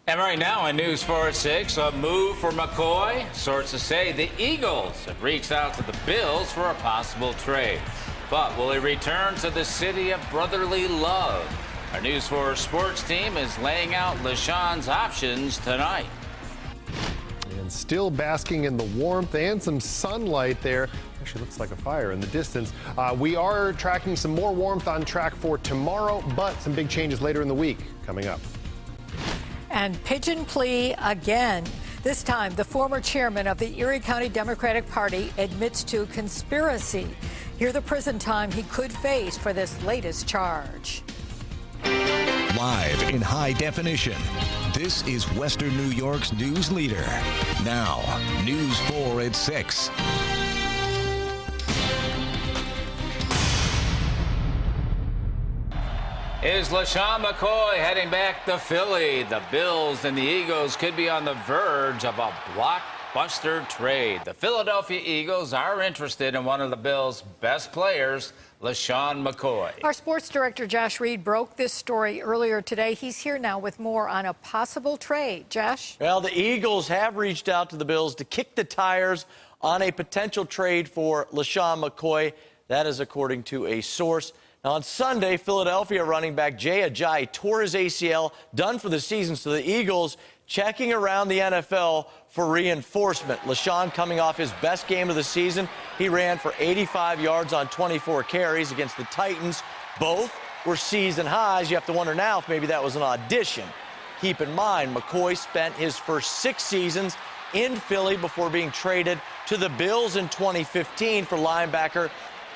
And right now on News 4 at 6, a move for McCoy. Sources say the Eagles have reached out to the Bills for a possible trade. But will he return to the city of brotherly love? Our News 4 sports team is laying out LaShawn's options tonight. And still basking in the warmth and some sunlight there. Actually looks like a fire in the distance. We are tracking some more warmth on track for tomorrow, but some big changes later in the week coming up. And pigeon plea again. This time, the former chairman of the Erie County Democratic Party admits to conspiracy. Hear the prison time he could face for this latest charge. Live in high definition, this is Western New York's news leader. Now, News 4 at 6. Is LaShawn McCoy heading back to Philly? The Bills and the Eagles could be on the verge of a blockbuster trade. The Philadelphia Eagles are interested in one of the Bills' best players, LaShawn McCoy. Our sports director, Josh Reed, broke this story earlier today. He's here now with more on a possible trade. Josh? Well, the Eagles have reached out to the Bills to kick the tires on a potential trade for LaShawn McCoy. That is according to a source. Now, on Sunday, Philadelphia running back Jay Ajayi tore his ACL, done for the season, so the Eagles checking around the NFL for reinforcement. LaShawn coming off his best game of the season. He ran for 85 yards on 24 carries against the Titans. Both were season highs. You have to wonder now if maybe that was an audition. Keep in mind, McCoy spent his first 6 seasons in Philly before being traded to the Bills in 2015 for linebacker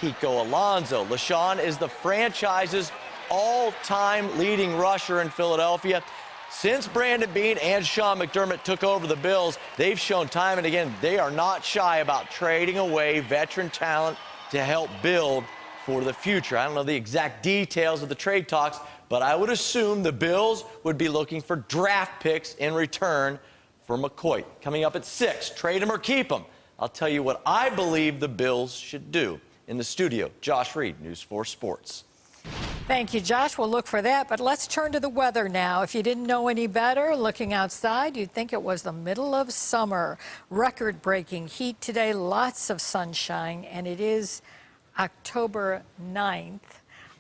Kiko Alonso. LaShawn is the franchise's all-time leading rusher in Philadelphia. Since Brandon Beane and Sean McDermott took over the Bills, they've shown time and again they are not shy about trading away veteran talent to help build for the future. I don't know the exact details of the trade talks, but I would assume the Bills would be looking for draft picks in return for McCoy. Coming up at 6, trade him or keep him. I'll tell you what I believe the Bills should do. In the studio, Josh Reed, News 4 Sports. Thank you, Josh. We'll look for that. But let's turn to the weather now. If you didn't know any better, looking outside, you'd think it was the middle of summer. Record-breaking heat today, lots of sunshine, and it is October 9th.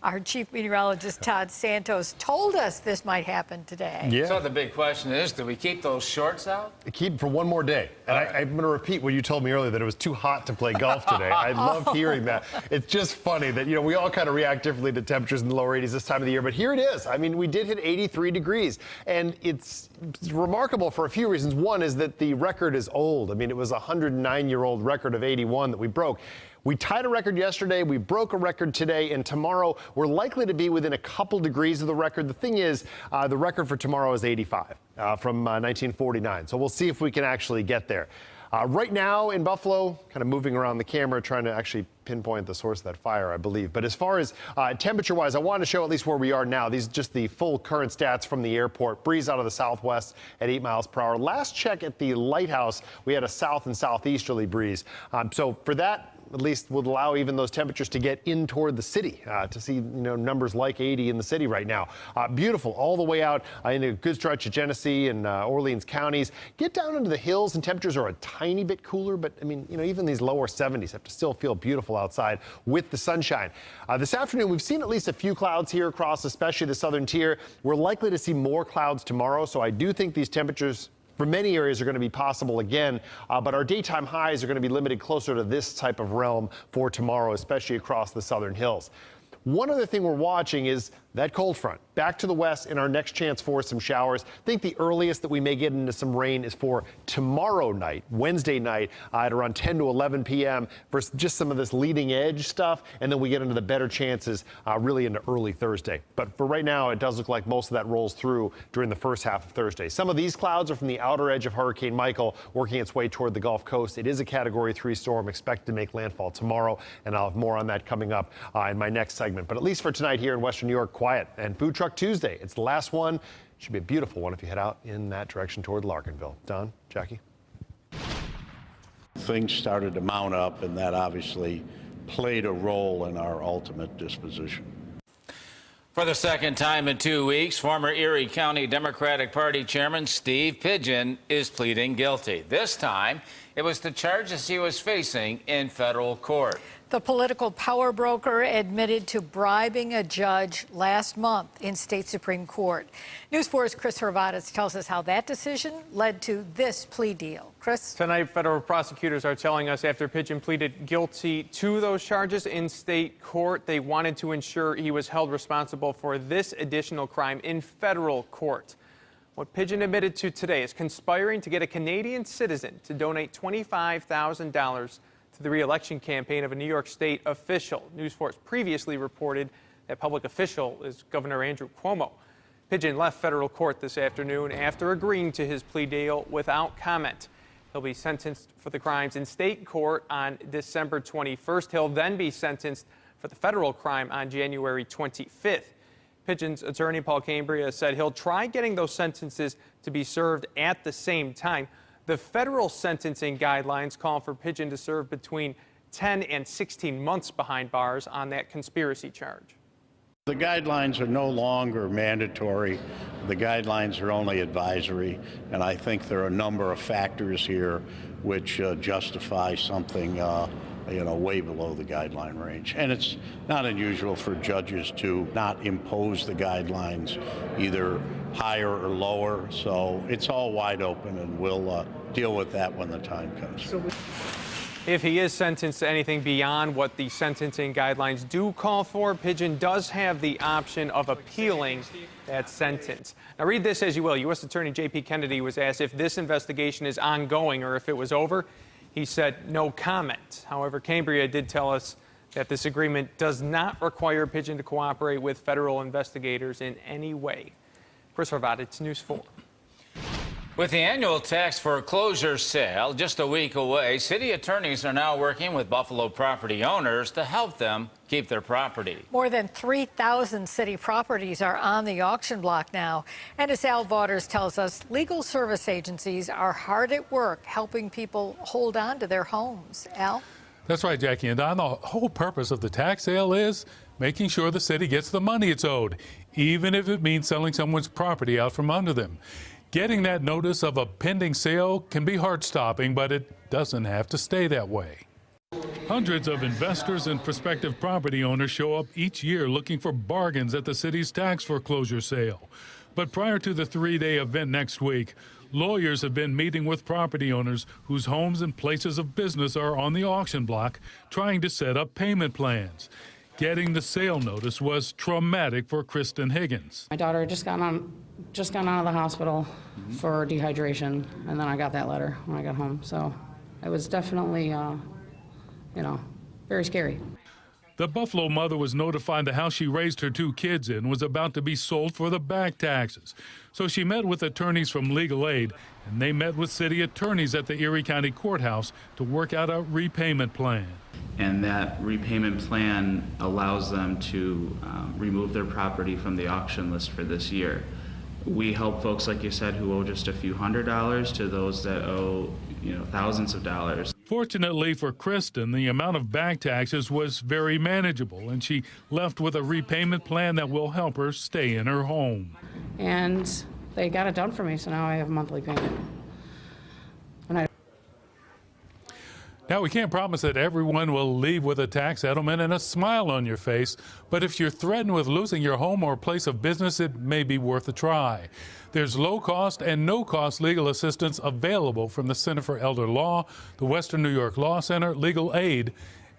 Our chief meteorologist, Todd Santos, told us this might happen today. Yeah. So the big question is, do we keep those shorts out? Keep for one more day. And I'm going to repeat what you told me earlier, that it was too hot to play golf today. I love hearing that. It's just funny that, we all kind of react differently to temperatures in the lower 80s this time of the year. But here it is. I mean, we did hit 83 degrees. And it's remarkable for a few reasons. One is that the record is old. I mean, it was a 109-year-old record of 81 that we broke. We tied a record yesterday, we broke a record today, and tomorrow we're likely to be within a couple degrees of the record. The thing is, the record for tomorrow is 85 from 1949, so we'll see if we can actually get there. Right now in Buffalo, kind of moving around the camera, trying to actually pinpoint the source of that fire, I believe. But as far as temperature-wise, I want to show at least where we are now. These are just the full current stats from the airport. Breeze out of the southwest at 8 miles per hour. Last check at the lighthouse, we had a south and southeasterly breeze. So for that, at least would allow even those temperatures to get in toward the city, to see numbers like 80 in the city right now. Beautiful all the way out in a good stretch of Genesee and Orleans counties. Get down into the hills and temperatures are a tiny bit cooler, but I mean, even these lower 70s have to still feel beautiful outside with the sunshine. This afternoon, we've seen at least a few clouds here across, especially the southern tier. We're likely to see more clouds tomorrow, so I do think these temperatures for many areas are going to be possible again, but our daytime highs are going to be limited closer to this type of realm for tomorrow, especially across the southern hills. One other thing we're watching is that cold front back to the west and our next chance for some showers. I think the earliest that we may get into some rain is for tomorrow night, Wednesday night, at around 10 to 11 p.m. for just some of this leading edge stuff. And then we get into the better chances really into early Thursday. But for right now, it does look like most of that rolls through during the first half of Thursday. Some of these clouds are from the outer edge of Hurricane Michael working its way toward the Gulf Coast. It is a Category 3 storm expected to make landfall tomorrow. And I'll have more on that coming up in my next segment. But at least for tonight here in Western New York, quiet. And Food Truck Tuesday, it's the last one. Should be a beautiful one if you head out in that direction toward Larkinville. Don, Jackie? Things started to mount up, and that obviously played a role in our ultimate disposition. For the second time in 2 weeks, former Erie County Democratic Party Chairman Steve Pigeon is pleading guilty. This time, it was the charges he was facing in federal court. The political power broker admitted to bribing a judge last month in state Supreme Court. News 4's Chris Hervadis tells us how that decision led to this plea deal. Chris? Tonight, federal prosecutors are telling us after Pigeon pleaded guilty to those charges in state court, they wanted to ensure he was held responsible for this additional crime in federal court. What Pigeon admitted to today is conspiring to get a Canadian citizen to donate $25,000 to the re-election campaign of a New York State official. News 4 previously reported that public official is Governor Andrew Cuomo. Pigeon left federal court this afternoon after agreeing to his plea deal without comment. He'll be sentenced for the crimes in state court on December 21st. He'll then be sentenced for the federal crime on January 25th. Pigeon's attorney, Paul Cambria, said he'll try getting those sentences to be served at the same time. The federal sentencing guidelines call for Pigeon to serve between 10 and 16 months behind bars on that conspiracy charge. The guidelines are no longer mandatory. The guidelines are only advisory, and I think there are a number of factors here which justify something way below the guideline range. And it's not unusual for judges to not impose the guidelines either higher or lower. So it's all wide open, and we'll deal with that when the time comes. If he is sentenced to anything beyond what the sentencing guidelines do call for, Pigeon does have the option of appealing that sentence. Now, read this as you will. U.S. Attorney J.P. Kennedy was asked if this investigation is ongoing or if it was over. He said no comment. However, Cambria did tell us that this agreement does not require Pigeon to cooperate with federal investigators in any way. Chris Hervadis, News 4. With the annual tax foreclosure sale just a week away, city attorneys are now working with Buffalo property owners to help them keep their property. More than 3,000 city properties are on the auction block now. And as Al Waters tells us, legal service agencies are hard at work helping people hold on to their homes. Al? That's right, Jackie. And Don, the whole purpose of the tax sale is making sure the city gets the money it's owed, even if it means selling someone's property out from under them. Getting that notice of a pending sale can be heart-stopping, but it doesn't have to stay that way. Hundreds of investors and prospective property owners show up each year looking for bargains at the city's tax foreclosure sale. But prior to the three-day event next week, lawyers have been meeting with property owners whose homes and places of business are on the auction block, trying to set up payment plans. Getting the sale notice was traumatic for Kristen Higgins. My daughter had just gotten out of the hospital for dehydration, and then I got that letter when I got home. So it was definitely, very scary. The Buffalo mother was notified the house she raised her two kids in was about to be sold for the back taxes. So she met with attorneys from Legal Aid, and they met with city attorneys at the Erie County Courthouse to work out a repayment plan. And that repayment plan allows them to remove their property from the auction list for this year. We help folks, like you said, who owe just a few $100s to those that owe, thousands of dollars. Fortunately for Kristen, the amount of back taxes was very manageable, and she left with a repayment plan that will help her stay in her home. And they got it done for me, so now I have a monthly payment. Now, we can't promise that everyone will leave with a tax settlement and a smile on your face, but if you're threatened with losing your home or place of business, it may be worth a try. There's low-cost and no-cost legal assistance available from the Center for Elder Law, the Western New York Law Center, Legal Aid,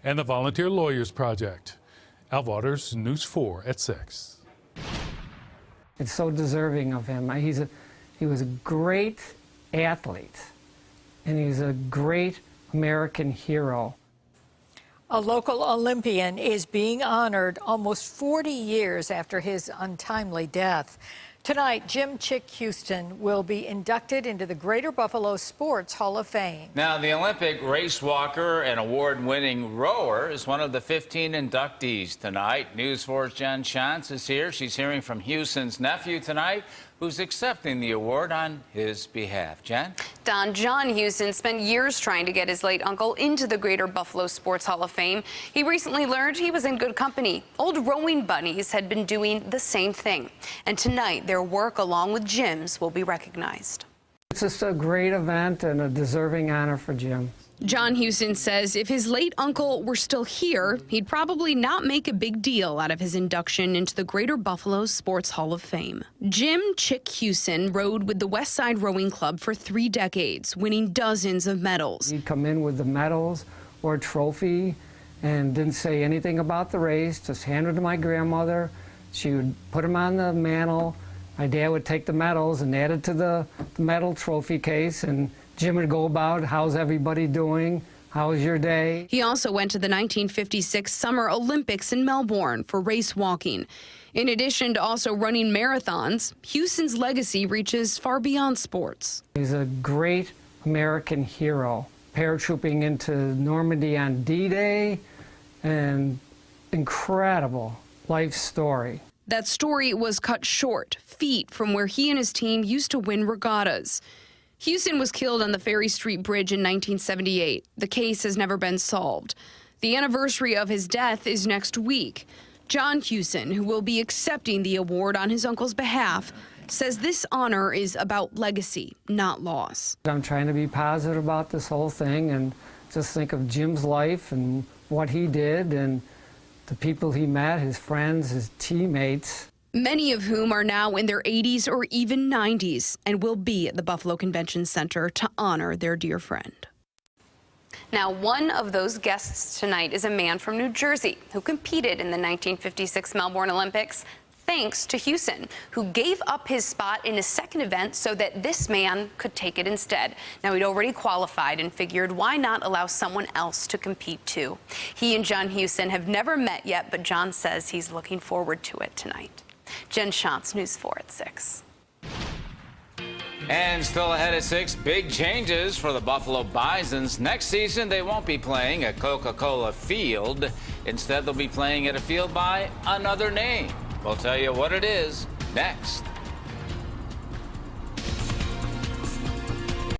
and the Volunteer Lawyers Project. Al Waters, News 4 at 6. It's so deserving of him. He was a great athlete, and he's a great American hero. A local Olympian is being honored almost 40 years after his untimely death. Tonight, Jim Chick Houston will be inducted into the Greater Buffalo Sports Hall of Fame. Now, the Olympic race walker and award-winning rower is one of the 15 inductees tonight. News 4's Jen Shantz is here. She's hearing from Houston's nephew tonight, who's accepting the award on his behalf. Jen? Don John Houston spent years trying to get his late uncle into the Greater Buffalo Sports Hall of Fame. He recently learned he was in good company. Old rowing buddies had been doing the same thing. And tonight, their work along with Jim's will be recognized. It's just a great event and a deserving honor for Jim. John Houston says if his late uncle were still here, he'd probably not make a big deal out of his induction into the Greater Buffalo Sports Hall of Fame. Jim Chick Houston rowed with the West Side Rowing Club for 3 decades, winning dozens of medals. He'd come in with the medals or a trophy and didn't say anything about the race, just handed it to my grandmother. She would put them on the mantle. My dad would take the medals and add it to the medal trophy case, and Jim would go about, how's everybody doing? How was your day? He also went to the 1956 Summer Olympics in Melbourne for race walking. In addition to also running marathons, Houston's legacy reaches far beyond sports. He's a great American hero, paratrooping into Normandy on D-Day, and incredible life story. That story was cut short, feet from where he and his team used to win regattas. Houston was killed on the Ferry Street Bridge in 1978. The case has never been solved. The anniversary of his death is next week. John Houston, who will be accepting the award on his uncle's behalf, says this honor is about legacy, not loss. I'm trying to be positive about this whole thing and just think of Jim's life and what he did and the people he met, his friends, his teammates. Many of whom are now in their 80s or even 90s and will be at the Buffalo Convention Center to honor their dear friend. Now, one of those guests tonight is a man from New Jersey who competed in the 1956 Melbourne Olympics thanks to Houston, who gave up his spot in his second event so that this man could take it instead. Now, he'd already qualified and figured why not allow someone else to compete too. He and John Houston have never met yet, but John says he's looking forward to it tonight. Jen Shantz, News 4 at 6. And still ahead at 6, big changes for the Buffalo Bisons. Next season, they won't be playing at Coca-Cola Field. Instead, they'll be playing at a field by another name. We'll tell you what it is next.